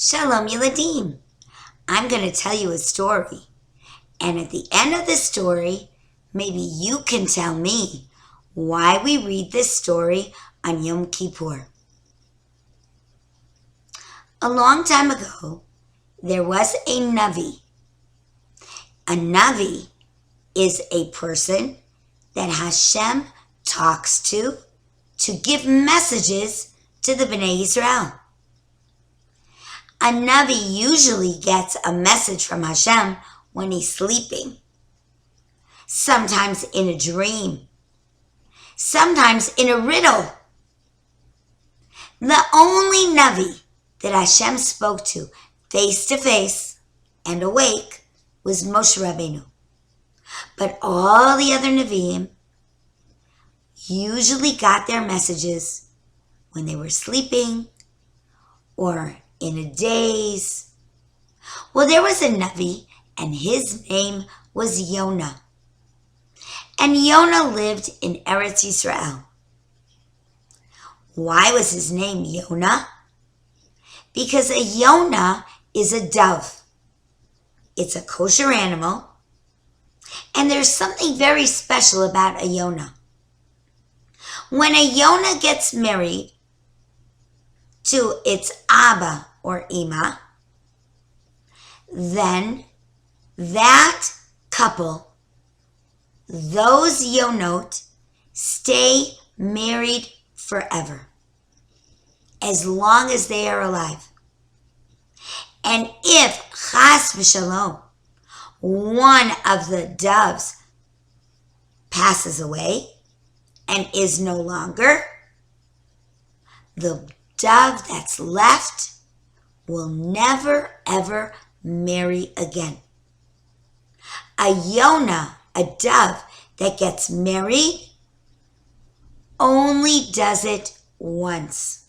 Shalom Yeladim. I'm going to tell you a story. And at the end of the story, maybe you can tell me why we read this story on Yom Kippur. A long time ago, there was a Navi. A Navi is a person that Hashem talks to give messages to the Bnei Israel. A Navi usually gets a message from Hashem when he's sleeping, sometimes in a dream, sometimes in a riddle. The only Navi that Hashem spoke to face and awake was Moshe Rabbeinu. But all the other Nevi'im usually got their messages when they were sleeping or in a daze. Well, there was a Navi, and his name was Yonah. And Yonah lived in Eretz Yisrael. Why was his name Yonah? Because a Yonah is a dove. It's a kosher animal, and there's something very special about a Yonah. When a Yonah gets married to its Abba or Ima, then that couple, those Yonot, stay married forever, as long as they are alive. And if, chas v'shalom, one of the doves passes away and is no longer, the dove that's left will never ever marry again. A Yonah, a dove that gets married, only does it once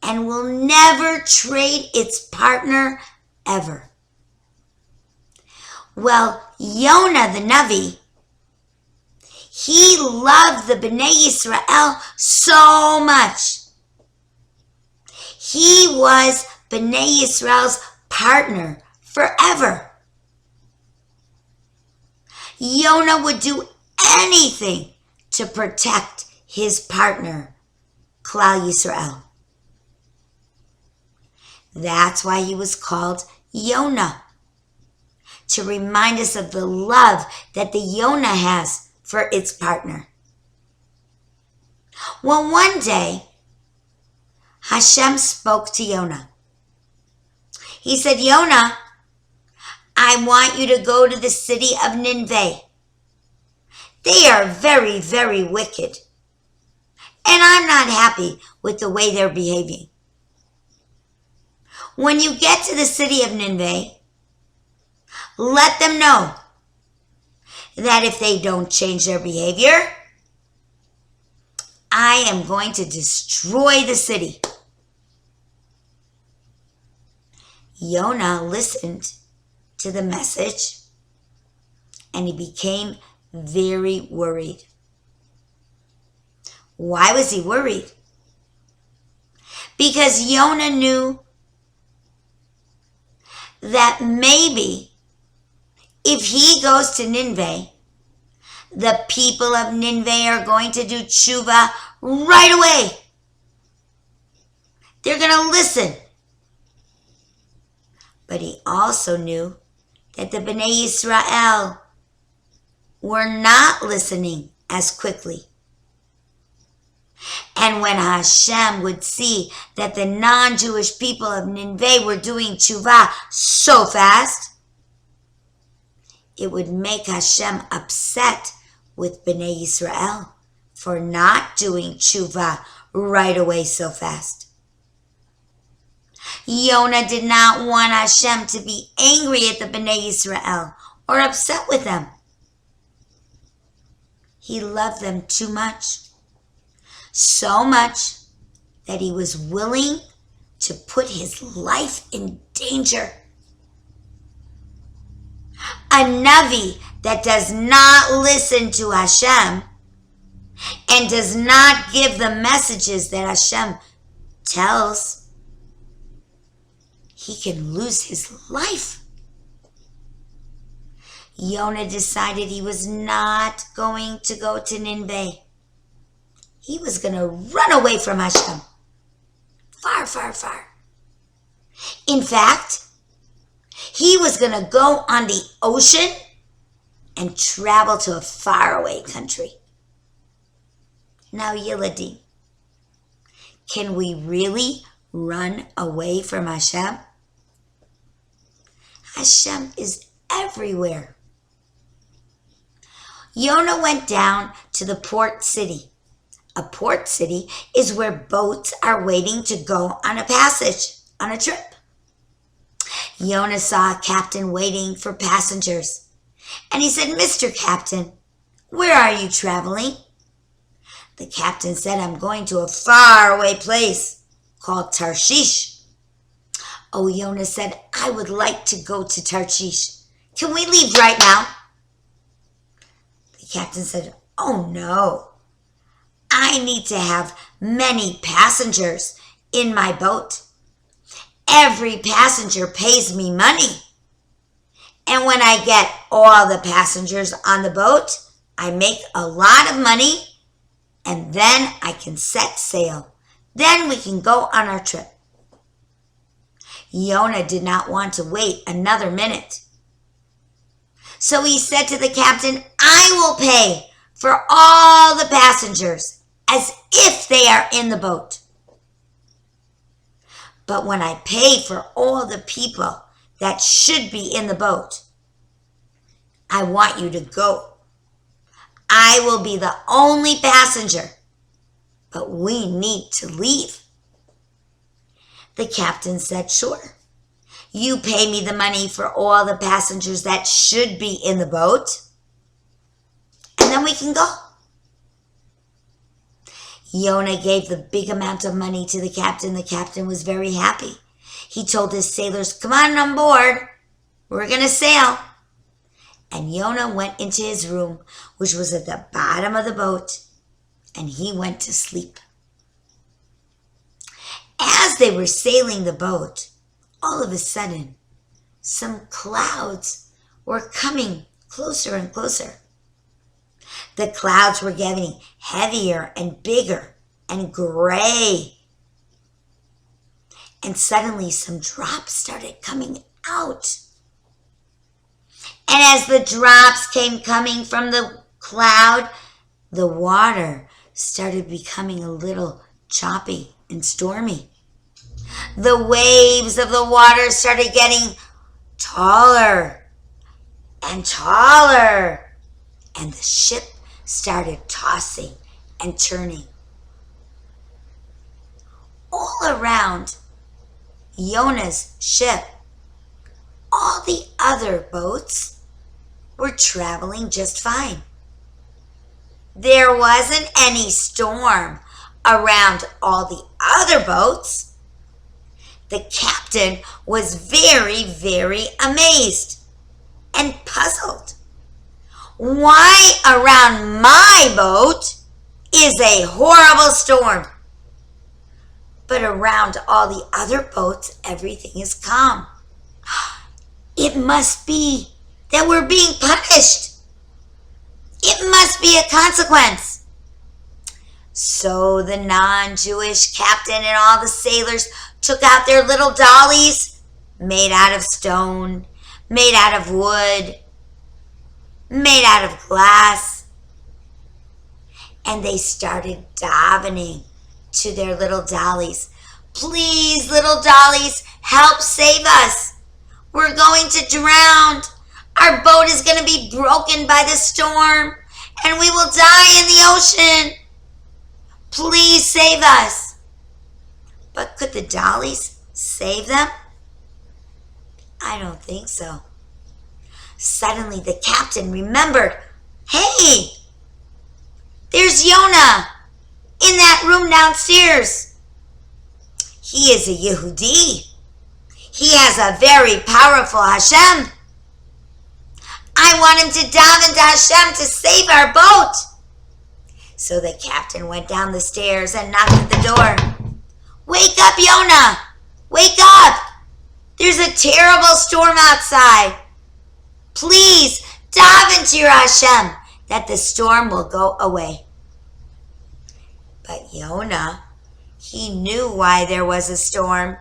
and will never trade its partner ever. Well, Yonah the Navi, he loved the Bnei Yisrael so much. He was Bnei Yisrael's partner forever. Yonah would do anything to protect his partner, Klal Yisrael. That's why he was called Yonah, to remind us of the love that the Yonah has for its partner. Well, one day, Hashem spoke to Yonah. He said, Yonah, I want you to go to the city of Nineveh. They are very, very wicked. And I'm not happy with the way they're behaving. When you get to the city of Nineveh, let them know that if they don't change their behavior, I am going to destroy the city. Yonah listened to the message, and he became very worried. Why was he worried? Because Yonah knew that maybe if he goes to Nineveh, the people of Nineveh are going to do tshuva right away. They're going to listen. But he also knew that the Bnei Yisrael were not listening as quickly. And when Hashem would see that the non-Jewish people of Nineveh were doing tshuva so fast, it would make Hashem upset with Bnei Yisrael for not doing tshuva right away so fast. Yonah did not want Hashem to be angry at the Bnei Yisrael or upset with them. He loved them too much. So much that he was willing to put his life in danger. A Navi that does not listen to Hashem and does not give the messages that Hashem tells, he can lose his life. Yonah decided he was not going to go to Nineveh. He was going to run away from Hashem. Far, far, far. In fact, he was going to go on the ocean and travel to a faraway country. Now, Yiladim, can we really run away from Hashem? Hashem is everywhere. Yonah went down to the port city. A port city is where boats are waiting to go on a passage, on a trip. Yonah saw a captain waiting for passengers. And he said, "Mr. Captain, where are you traveling?" The captain said, "I'm going to a faraway place called Tarshish." Oh, Yonah said, "I would like to go to Tarshish. Can we leave right now?" The captain said, "Oh, no. I need to have many passengers in my boat. Every passenger pays me money. And when I get all the passengers on the boat, I make a lot of money, and then I can set sail. Then we can go on our trip." Yonah did not want to wait another minute. So he said to the captain, "I will pay for all the passengers as if they are in the boat. But when I pay for all the people that should be in the boat, I want you to go. I will be the only passenger, but we need to leave." The captain said, "Sure. You pay me the money for all the passengers that should be in the boat, and then we can go." Yonah gave the big amount of money to the captain. The captain was very happy. He told his sailors, "Come on board. We're going to sail." And Yonah went into his room, which was at the bottom of the boat, and he went to sleep. As they were sailing the boat, all of a sudden, some clouds were coming closer and closer. The clouds were getting heavier and bigger and gray. And suddenly some drops started coming out. And as the drops came coming from the cloud, the water started becoming a little choppy and stormy. The waves of the water started getting taller and taller, and the ship started tossing and turning. All around Yonah's ship, all the other boats were traveling just fine. There wasn't any storm around all the other boats. The captain was very, very amazed and puzzled. Why around my boat is a horrible storm, but around all the other boats everything is calm? It must be that we're being punished. It must be a consequence. So the non-Jewish captain and all the sailors took out their little dollies made out of stone, made out of wood, made out of glass, and they started davening to their little dollies. "Please, little dollies, help save us. We're going to drown. Our boat is going to be broken by the storm, and we will die in the ocean. Please save us." But could the dollies save them? I don't think so. Suddenly the captain remembered, "Hey, there's Yonah in that room downstairs. He is a Yehudi. He has a very powerful Hashem. I want him to daven to Hashem to save our boat." So the captain went down the stairs and knocked at the door. "Wake up, Yonah! Wake up! There's a terrible storm outside. Please dive into your Hashem that the storm will go away. But Yonah, he knew why there was a storm.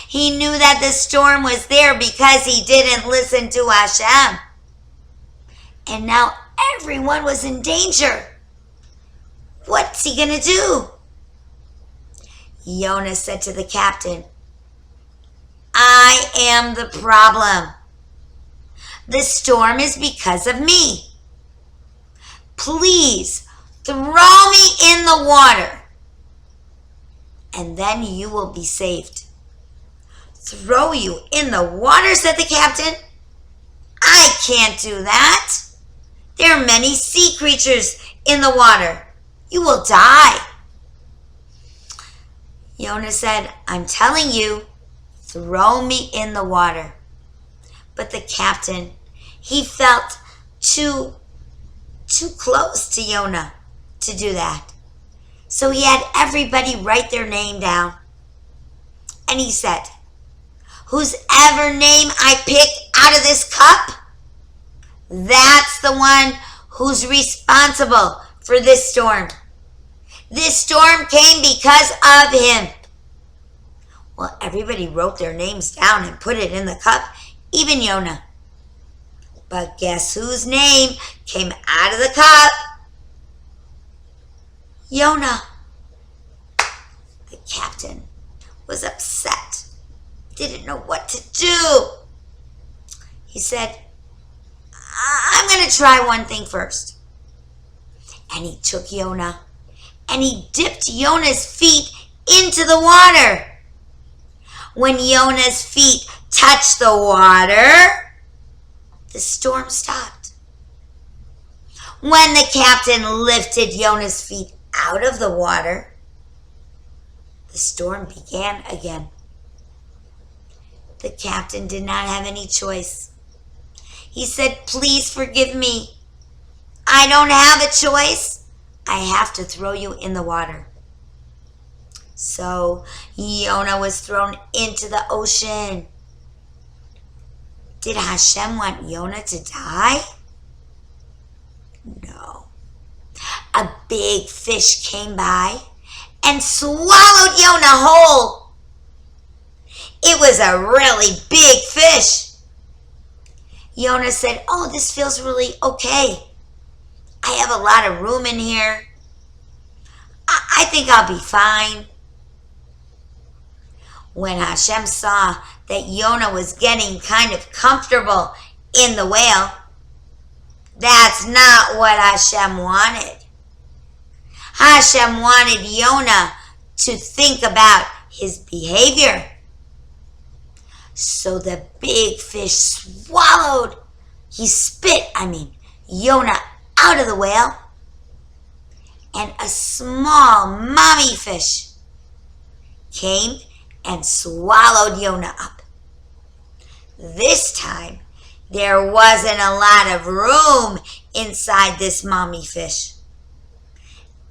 He knew that the storm was there because he didn't listen to Hashem. And now everyone was in danger. What's he going to do? Yonah said to the captain, I am the problem. The storm is because of me. Please throw me in the water, and then you will be saved. Throw you in the water, said the captain. I can't do that. There are many sea creatures in the water. You will die. Yonah said, I'm telling you, throw me in the water. But the captain, he felt too close to Yonah to do that. So he had everybody write their name down. And he said, whosever name I pick out of this cup, that's the one who's responsible for this storm. This storm came because of him. Well, everybody wrote their names down and put it in the cup, even Yonah. But guess whose name came out of the cup? Yonah. The captain was upset, didn't know what to do. He said, I'm going to try one thing first. And he took Yonah and he dipped Yonah's feet into the water. When Yonah's feet touched the water, the storm stopped. When the captain lifted Yonah's feet out of the water, the storm began again. The captain did not have any choice. He said, please forgive me. I don't have a choice. I have to throw you in the water. So Yonah was thrown into the ocean. Did Hashem want Yonah to die? No. A big fish came by and swallowed Yonah whole. It was a really big fish. Yonah said, oh, this feels really okay. I have a lot of room in here. I think I'll be fine. When Hashem saw that Yonah was getting kind of comfortable in the whale, that's not what Hashem wanted. Hashem wanted Yonah to think about his behavior. So the big fish swallowed, Yonah out of the whale, and a small mommy fish came and swallowed Yonah up. This time, there wasn't a lot of room inside this mommy fish.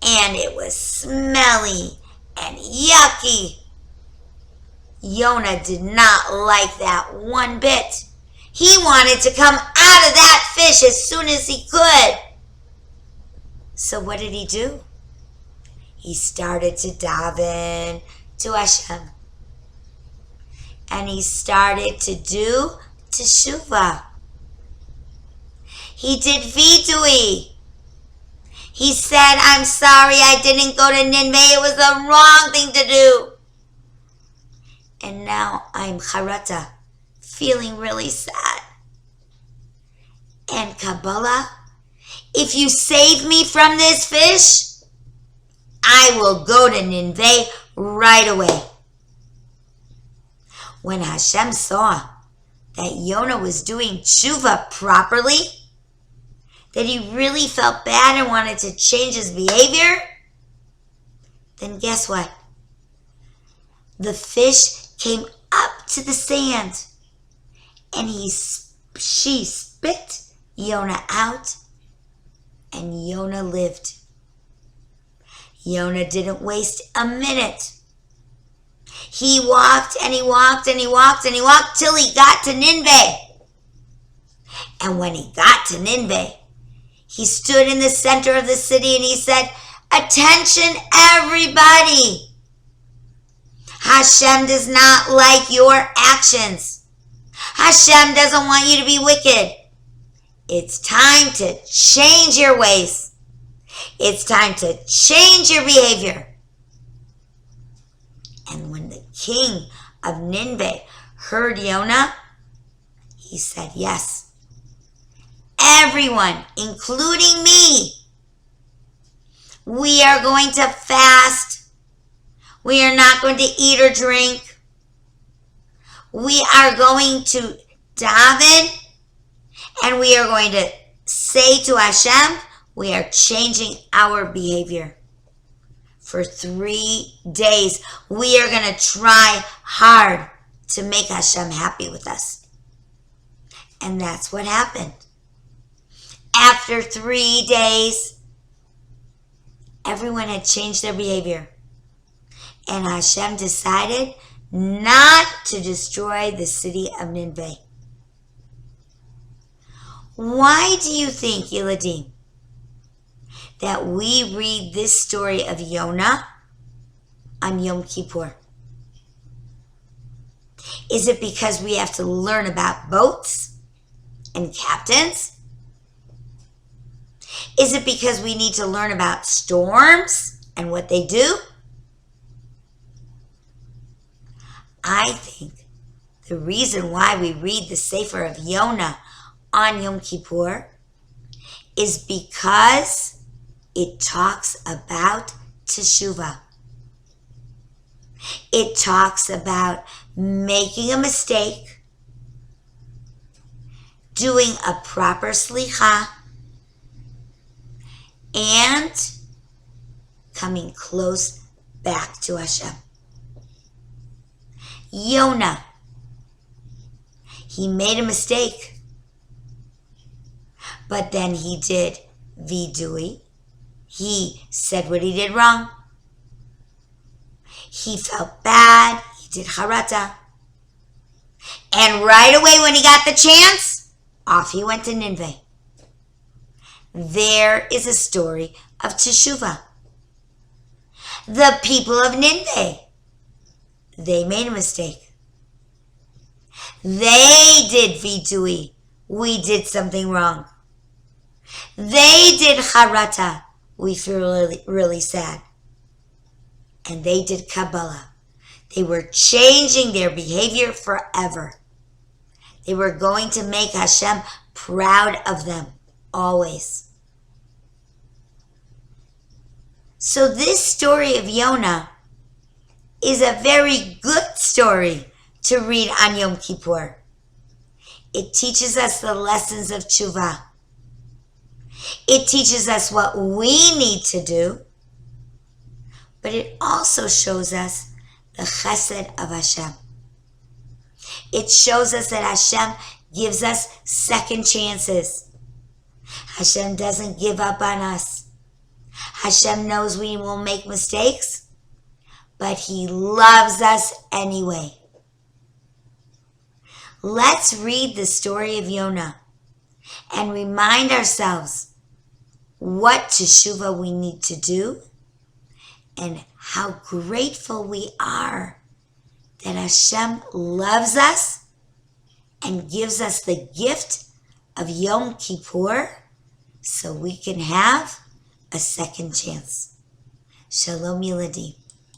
And it was smelly and yucky. Yonah did not like that one bit. He wanted to come out of that fish as soon as he could. So what did he do? He started to daven to Hashem. And he started to do teshuvah. He did vidui. He said, I'm sorry I didn't go to Nineveh. It was the wrong thing to do. And now I'm charata, feeling really sad. And Kabbalah, if you save me from this fish, I will go to Nineveh right away. When Hashem saw that Yonah was doing tshuva properly, that he really felt bad and wanted to change his behavior, then guess what? The fish came up to the sand and she spit Yonah out, and Yonah lived. Yonah didn't waste a minute. He walked and he walked and he walked and he walked till he got to Nineveh. And when he got to Nineveh, he stood in the center of the city and he said, "Attention, everybody! Hashem does not like your actions. Hashem doesn't want you to be wicked. It's time to change your ways. It's time to change your behavior." And when the king of Nineveh heard Yonah, he said, "Yes, everyone, including me, we are going to fast. We are not going to eat or drink. We are going to daven, and we are going to say to Hashem, we are changing our behavior. For 3 days, we are going to try hard to make Hashem happy with us." And that's what happened. After 3 days, everyone had changed their behavior. And Hashem decided not to destroy the city of Nineveh. Why do you think, Yiladim, that we read this story of Yonah on Yom Kippur? Is it because we have to learn about boats and captains? Is it because we need to learn about storms and what they do? I think the reason why we read the Sefer of Yonah on Yom Kippur is because it talks about teshuvah. It talks about making a mistake, doing a proper slicha, and coming close back to Hashem. Yonah, he made a mistake, but then he did vidui. He said what he did wrong. He felt bad. He did harata. And right away when he got the chance, off he went to Nineveh. There is a story of teshuvah. The people of Nineveh, they made a mistake. They did vidui. We did something wrong. They did harata. We feel really sad. And they did Kabbalah. They were changing their behavior forever. They were going to make Hashem proud of them, always. So this story of Yonah is a very good story to read on Yom Kippur. It teaches us the lessons of tshuva. It teaches us what we need to do, but it also shows us the chesed of Hashem. It shows us that Hashem gives us second chances. Hashem doesn't give up on us. Hashem knows we will make mistakes, but He loves us anyway. Let's read the story of Yonah and remind ourselves what teshuvah we need to do and how grateful we are that Hashem loves us and gives us the gift of Yom Kippur so we can have a second chance. Shalom Yiladim.